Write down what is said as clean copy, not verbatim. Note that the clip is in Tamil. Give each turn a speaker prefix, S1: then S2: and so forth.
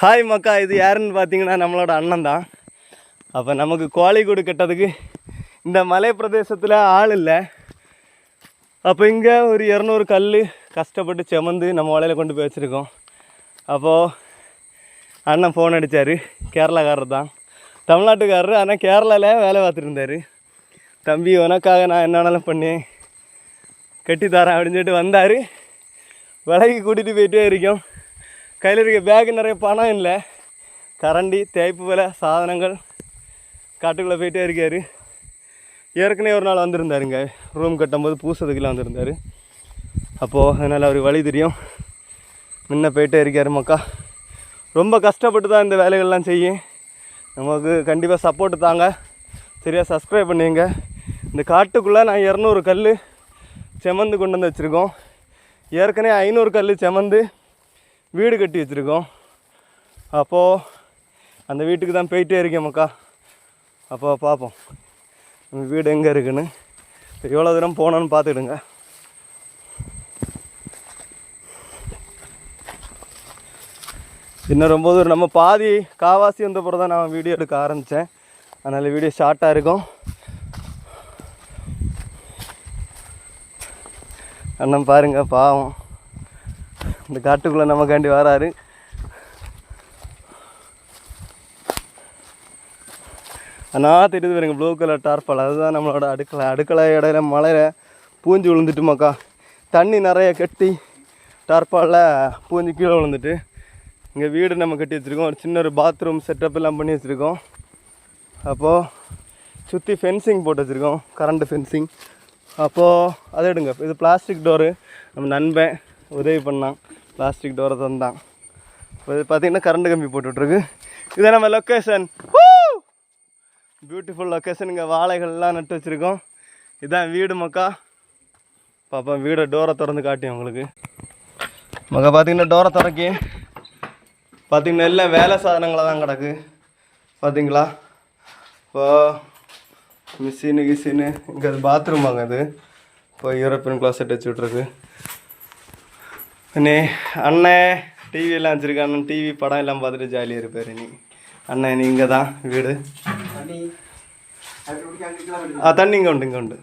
S1: ஹாய் மக்கா, இது யாருன்னு பார்த்தீங்கன்னா நம்மளோட அண்ணன் தான். அப்போ நமக்கு கோழிக்கூடு கட்டதுக்கு இந்த மலை பிரதேசத்தில் ஆள் இல்லை. அப்போ இங்கே ஒரு 200 கல் கஷ்டப்பட்டு செமந்து நம்ம வலையில் கொண்டு போய் வச்சுருக்கோம். அப்போது அண்ணன் ஃபோன் அடித்தார். கேரளாக்காரர் தான், தமிழ்நாட்டுக்காரர். ஆனால் கேரளாவில் வேலை பார்த்துருந்தார். தம்பி உனக்காக நான் என்னன்னாலும் பண்ணி கட்டித்தரேன் அப்படின்னு சொல்லிட்டு வந்தார். விலைக்கு கூட்டிகிட்டு போயிட்டே இருக்கோம். கையில் இருக்க பேக்கு நிறைய பணம் இல்லை, கரண்டி தேய்ப்பு விலை சாதனங்கள் காட்டுக்குள்ளே போயிட்டே இருக்கார். ஏற்கனவே ஒரு நாள் வந்திருந்தாருங்க, ரூம் கட்டும்போது பூசத்துக்குலாம் வந்திருந்தார். அப்போது அதனால் அவருக்கு வழி தெரியும், முன்ன போயிட்டே இருக்கார். மக்கா ரொம்ப கஷ்டப்பட்டு தான் இந்த வேலைகள்லாம் செய்யும். நமக்கு கண்டிப்பாக சப்போர்ட்டு தாங்க, சரியாக சப்ஸ்கிரைப் பண்ணுவீங்க. இந்த காட்டுக்குள்ளே நான் 200 கல் செமந்து கொண்டு வந்து வச்சுருக்கோம். ஏற்கனவே 500 கல் செமந்து வீடு கட்டி வச்சுருக்கோம். அப்போது அந்த வீட்டுக்கு தான் போயிட்டே இருக்கேன் மக்கா. அப்போ பார்ப்போம் நம்ம வீடு எங்கே இருக்குன்னு. எவ்வளோ தூரம் போனோன்னு பார்த்துக்கிடுங்க. இன்னும் ரொம்ப தூரம், நம்ம பாதி காவாசி வந்த பிறகு தான் நான் வீடியோ எடுக்க ஆரம்பித்தேன். அதனால் வீடியோ ஷார்ட்டாக இருக்கும். அண்ணன் பாருங்கள், பாவம் இந்த காட்டுக்குள்ளே நமக்காண்டி வராரு. அண்ணா தெரியுது பாருங்க, ப்ளூ கலர் டார்பால், அதுதான் நம்மளோட அடுக்களை இடையில மழையில் பூஞ்சி விழுந்துட்டு மக்கா. தண்ணி நிறைய கட்டி டார்பாலில் பூஞ்சி கீழே விழுந்துட்டு. இங்கே வீடு நம்ம கட்டி வச்சுருக்கோம். ஒரு சின்ன ஒரு பாத்ரூம் செட்டப் எல்லாம் பண்ணி வச்சுருக்கோம். அப்போது சுற்றி ஃபென்சிங் போட்டு வச்சுருக்கோம், கரண்ட்டு ஃபென்சிங். அப்போது அதை எடுங்க. இது பிளாஸ்டிக் டோரு, நம்ம நண்பன் உதவி பண்ணான், பிளாஸ்டிக் டோரை தந்தான். இப்போ இது பார்த்திங்கன்னா கரண்ட் கம்பி போட்டுட்ருக்கு. இதான் நம்ம லொக்கேஷன், பியூட்டிஃபுல் லொக்கேஷன். இங்கே வாழைகள்லாம் நட்டு வச்சுருக்கோம். இதுதான் வீடு மக்கா. பாப்பா வீடை டோரை திறந்து காட்டியும் உங்களுக்கு. மக்கா பார்த்திங்கன்னா டோரை திறக்கி பார்த்திங்கன்னா எல்லாம் வேலை சாதனங்களாக தான் கிடக்கு பார்த்திங்களா. இப்போ மிஷினு இங்கே அது பாத்ரூம் வாங்க. அது இப்போ யூரோப்பியன் க்ளாசெட் வச்சு விட்ருக்கு. அண்ணே அண்ணன் டிவியெல்லாம் வச்சுருக்கேன். அண்ணன் டிவி படம் எல்லாம் பார்த்துட்டு ஜாலியாக இருப்பார். அண்ணன் இங்கே தான் வீடு. தண்ணி இங்கே உண்டு, இங்கே உண்டு.